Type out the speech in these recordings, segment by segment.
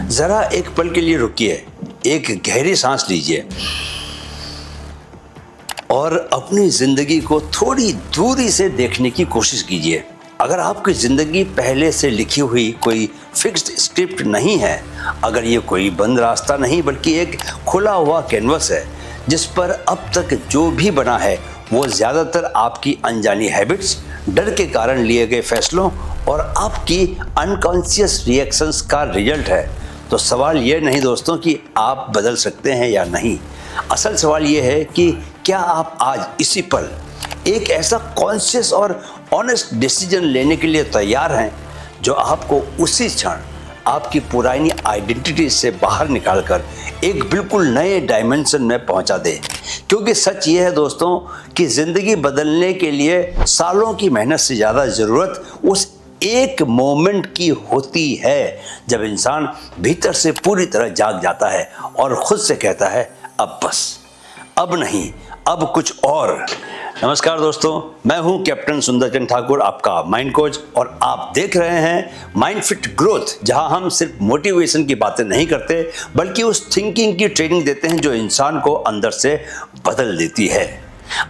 जरा एक पल के लिए रुकिए, एक गहरी सांस लीजिए और अपनी जिंदगी को थोड़ी दूरी से देखने की कोशिश कीजिए। अगर आपकी जिंदगी पहले से लिखी हुई कोई फिक्स्ड स्क्रिप्ट नहीं है, अगर ये कोई बंद रास्ता नहीं बल्कि एक खुला हुआ कैनवस है जिस पर अब तक जो भी बना है वो ज़्यादातर आपकी अनजानी हैबिट्स, डर के कारण लिए गए फैसलों और आपकी अनकॉन्शियस रिएक्शंस का रिजल्ट है, तो सवाल ये नहीं दोस्तों कि आप बदल सकते हैं या नहीं। असल सवाल ये है कि क्या आप आज इसी पल एक ऐसा कॉन्शियस और ऑनेस्ट डिसीजन लेने के लिए तैयार हैं जो आपको उसी क्षण आपकी पुरानी आइडेंटिटी से बाहर निकालकर एक बिल्कुल नए डायमेंशन में पहुंचा दे। क्योंकि सच ये है दोस्तों कि ज़िंदगी बदलने के लिए सालों की मेहनत से ज़्यादा ज़रूरत उस एक मोमेंट की होती है जब इंसान भीतर से पूरी तरह जाग जाता है और खुद से कहता है अब बस, अब नहीं, अब कुछ और। नमस्कार दोस्तों, मैं हूं कैप्टन सुंदरचंद ठाकुर, आपका माइंड कोच, और आप देख रहे हैं माइंड फिट ग्रोथ, जहां हम सिर्फ मोटिवेशन की बातें नहीं करते बल्कि उस थिंकिंग की ट्रेनिंग देते हैं जो इंसान को अंदर से बदल देती है।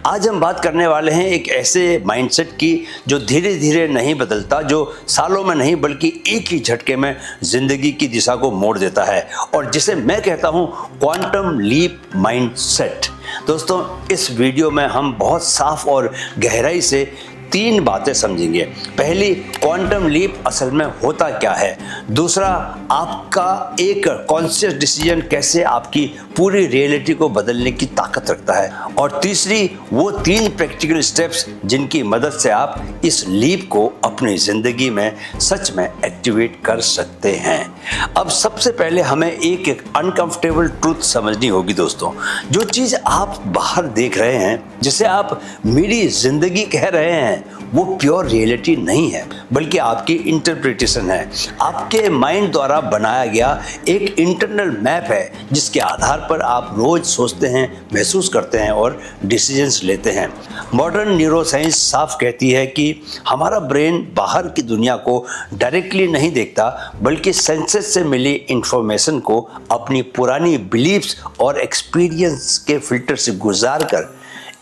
आज हम बात करने वाले हैं एक ऐसे माइंडसेट की जो धीरे धीरे नहीं बदलता, जो सालों में नहीं बल्कि एक ही झटके में जिंदगी की दिशा को मोड़ देता है, और जिसे मैं कहता हूं क्वांटम लीप माइंडसेट। दोस्तों, इस वीडियो में हम बहुत साफ और गहराई से 3 बातें समझेंगे। पहली, क्वांटम लीप असल में होता क्या है। दूसरा, आपका एक कॉन्शियस डिसीजन कैसे आपकी पूरी रियलिटी को बदलने की ताकत रखता है। और तीसरी, वो 3 प्रैक्टिकल स्टेप्स जिनकी मदद से आप इस लीप को अपनी ज़िंदगी में सच में एक्टिवेट कर सकते हैं। अब सबसे पहले हमें एक अनकंफर्टेबल ट्रूथ समझनी होगी दोस्तों। जो चीज़ आप बाहर देख रहे हैं, जिसे आप मेरी ज़िंदगी कह रहे हैं, वो प्योर रियलिटी नहीं है बल्कि आपकी इंटरप्रिटेशन है। आपके माइंड द्वारा बनाया गया एक इंटरनल मैप है जिसके आधार पर आप रोज सोचते हैं, महसूस करते हैं और डिसीजंस लेते हैं। मॉडर्न न्यूरोसाइंस साफ कहती है कि हमारा ब्रेन बाहर की दुनिया को डायरेक्टली नहीं देखता बल्कि सेंसेस से मिली इंफॉर्मेशन को अपनी पुरानी बिलीव्स और एक्सपीरियंस के फिल्टर से गुजार कर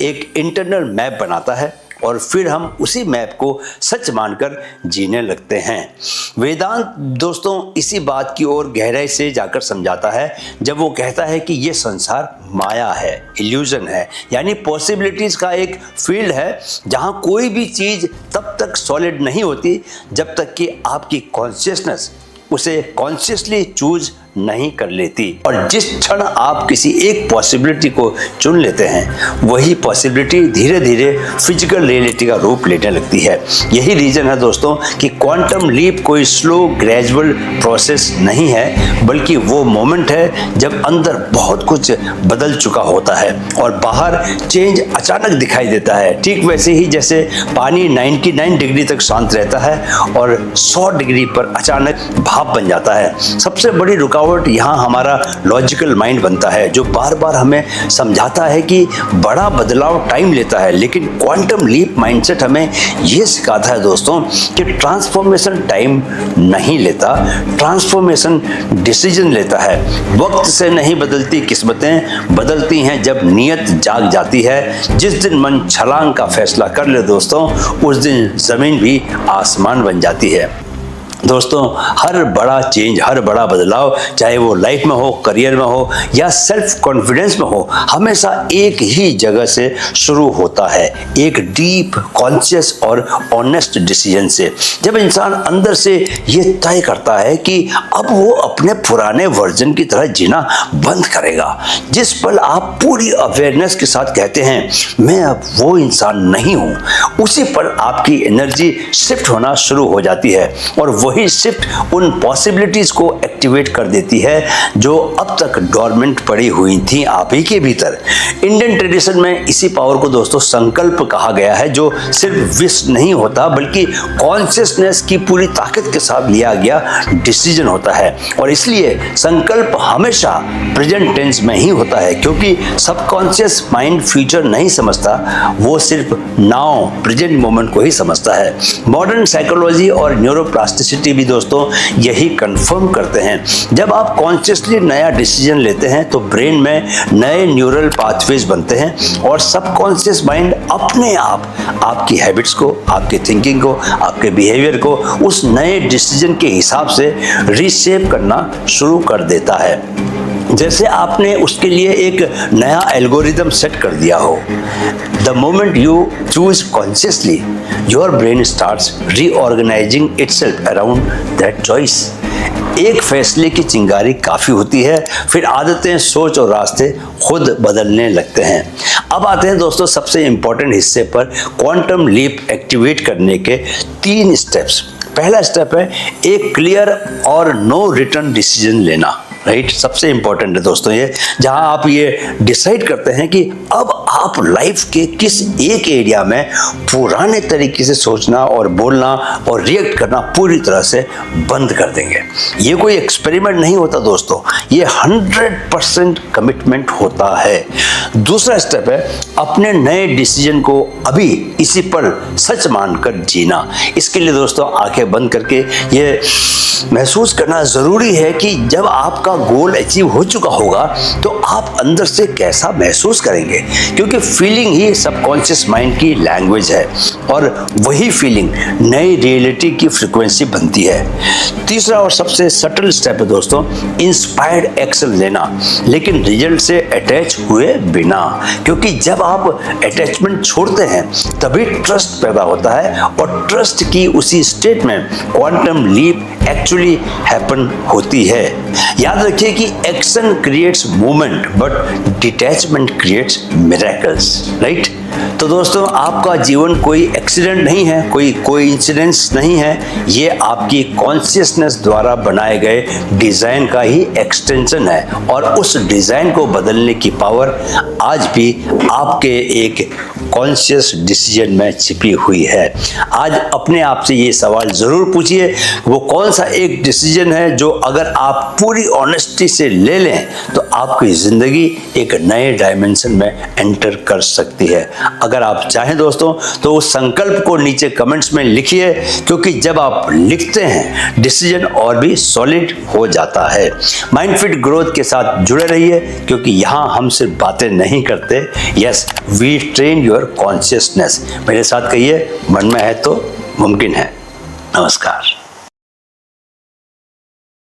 एक इंटरनल मैप बनाता है और फिर हम उसी मैप को सच मानकर जीने लगते हैं। वेदांत दोस्तों इसी बात की ओर गहराई से जाकर समझाता है जब वो कहता है कि ये संसार माया है, इल्यूजन है, यानी पॉसिबिलिटीज़ का एक फील्ड है जहाँ कोई भी चीज़ तब तक सॉलिड नहीं होती जब तक कि आपकी कॉन्शियसनेस उसे कॉन्शियसली चूज नहीं कर लेती। और जिस क्षण आप किसी एक पॉसिबिलिटी को चुन लेते हैं वही पॉसिबिलिटी धीरे धीरे फिजिकल रियलिटी का रूप लेने लगती है। यही रीज़न है दोस्तों कि क्वांटम लीप कोई स्लो ग्रेजुअल प्रोसेस नहीं है बल्कि वो मोमेंट है जब अंदर बहुत कुछ बदल चुका होता है और बाहर चेंज अचानक दिखाई देता है। ठीक वैसे ही जैसे पानी 99 डिग्री तक शांत रहता है और 100 डिग्री पर अचानक भाप बन जाता है। सबसे बड़ी रुकावट यहाँ हमारा लॉजिकल माइंड बनता है जो बार बार हमें समझाता है कि बड़ा बदलाव टाइम लेता है, लेकिन क्वांटम लीप माइंडसेट हमें ये सिखाता है दोस्तों कि ट्रांसफॉर्मेशन टाइम नहीं लेता, ट्रांसफॉर्मेशन डिसीजन लेता है। वक्त से नहीं बदलती किस्मतें, बदलती हैं जब नीयत जाग जाती है। जिस दिन मन छलांग का फैसला कर ले दोस्तों, उस दिन जमीन भी आसमान बन जाती है। दोस्तों, हर बड़ा चेंज, हर बड़ा बदलाव, चाहे वो लाइफ में हो, करियर में हो या सेल्फ कॉन्फिडेंस में हो, हमेशा एक ही जगह से शुरू होता है, एक डीप कॉन्शियस और ऑनेस्ट डिसीजन से। जब इंसान अंदर से ये तय करता है कि अब वो अपने पुराने वर्जन की तरह जीना बंद करेगा, जिस पल आप पूरी अवेयरनेस के साथ कहते हैं मैं अब वो इंसान नहीं हूँ, उसी पर आपकी एनर्जी शिफ्ट होना शुरू हो जाती है और वही शिफ्ट उन पॉसिबिलिटीज को एक्टिवेट कर देती है जो अब तक डोरमेंट पड़ी हुई थी आप ही के भीतर। इंडियन ट्रेडिशन में इसी पावर को दोस्तों संकल्प कहा गया है, जो सिर्फ विश नहीं होता बल्कि कॉन्शियसनेस की पूरी ताकत के साथ लिया गया डिसीजन होता है। और इसलिए संकल्प हमेशा प्रेजेंट टेंस में ही होता है, क्योंकि सबकॉन्शियस माइंड फ्यूचर नहीं समझता, वो सिर्फ नाउ प्रेजेंट मोमेंट को ही समझता है। मॉडर्न साइकोलॉजी और न्यूरोप्लास्टिसिटी यूनिवर्सिटी भी दोस्तों यही कंफर्म करते हैं। जब आप कॉन्शियसली नया डिसीजन लेते हैं तो ब्रेन में नए न्यूरल पाथवेज बनते हैं और सबकॉन्शियस माइंड अपने आप आपकी हैबिट्स को, आपकी थिंकिंग को, आपके बिहेवियर को उस नए डिसीजन के हिसाब से रीशेप करना शुरू कर देता है। जैसे आपने उसके लिए एक नया एल्गोरिदम सेट कर दिया हो। The moment you choose consciously, your brain starts reorganising itself around that choice. एक फैसले की चिंगारी काफ़ी होती है, फिर आदतें, सोच और रास्ते खुद बदलने लगते हैं। अब आते हैं दोस्तों सबसे इम्पोर्टेंट हिस्से पर, क्वांटम लीप एक्टिवेट करने के 3 स्टेप्स। पहला स्टेप है एक क्लियर और नो रिटर्न डिसीजन लेना। राइट, सबसे इंपॉर्टेंट है दोस्तों ये, जहां आप ये डिसाइड करते हैं कि अब आप लाइफ के किस एक एरिया में पुराने तरीके से सोचना और बोलना और रिएक्ट करना पूरी तरह से बंद कर देंगे। ये कोई एक्सपेरिमेंट नहीं होता दोस्तों, ये 100% कमिटमेंट होता है। दूसरा स्टेप है अपने नए डिसीजन को अभी इसी पर सच मानकर जीना। इसके लिए दोस्तों आंखें बंद करके ये महसूस करना ज़रूरी है कि जब आपका गोल अचीव हो चुका होगा तो आप अंदर से कैसा महसूस करेंगे, क्योंकि फीलिंग ही सबकॉन्शियस माइंड की लैंग्वेज है और वही फीलिंग नई रियलिटी की फ्रीक्वेंसी बनती है। तीसरा और सबसे सटल स्टेप है दोस्तों इंस्पायर्ड एक्शन लेना, लेकिन रिजल्ट से अटैच हुए बिना, क्योंकि जब आप अटैचमेंट छोड़ते हैं तभी ट्रस्ट पैदा होता है और ट्रस्ट की उसी स्टेट में क्वांटम लीप एक्चुअली हैपन होती है। याद रखिए कि action creates movement but detachment creates miracles. Right, तो दोस्तों आपका जीवन कोई एक्सीडेंट नहीं है, कोई कोइंसिडेंस नहीं है, ये आपकी कॉन्शियसनेस द्वारा बनाए गए डिज़ाइन का ही एक्सटेंशन है और उस डिज़ाइन को बदलने की पावर आज भी आपके एक कॉन्शियस डिसीजन में छिपी हुई है। आज अपने आप से ये सवाल ज़रूर पूछिए, वो कौन सा एक डिसीजन है जो अगर आप पूरी ऑनेस्टी से ले लें तो आपकी ज़िंदगी एक नए डायमेंशन में एंटर कर सकती है। अगर आप चाहें दोस्तों तो उस संकल्प को नीचे कमेंट्स में लिखिए, क्योंकि जब आप लिखते हैं डिसीजन और भी सॉलिड हो जाता है। माइंडफिट ग्रोथ के साथ जुड़े रहिए, क्योंकि यहाँ हम सिर्फ बातें नहीं करते, yes we train your consciousness. मेरे साथ कहिए, मन में है तो मुमकिन है। नमस्कार।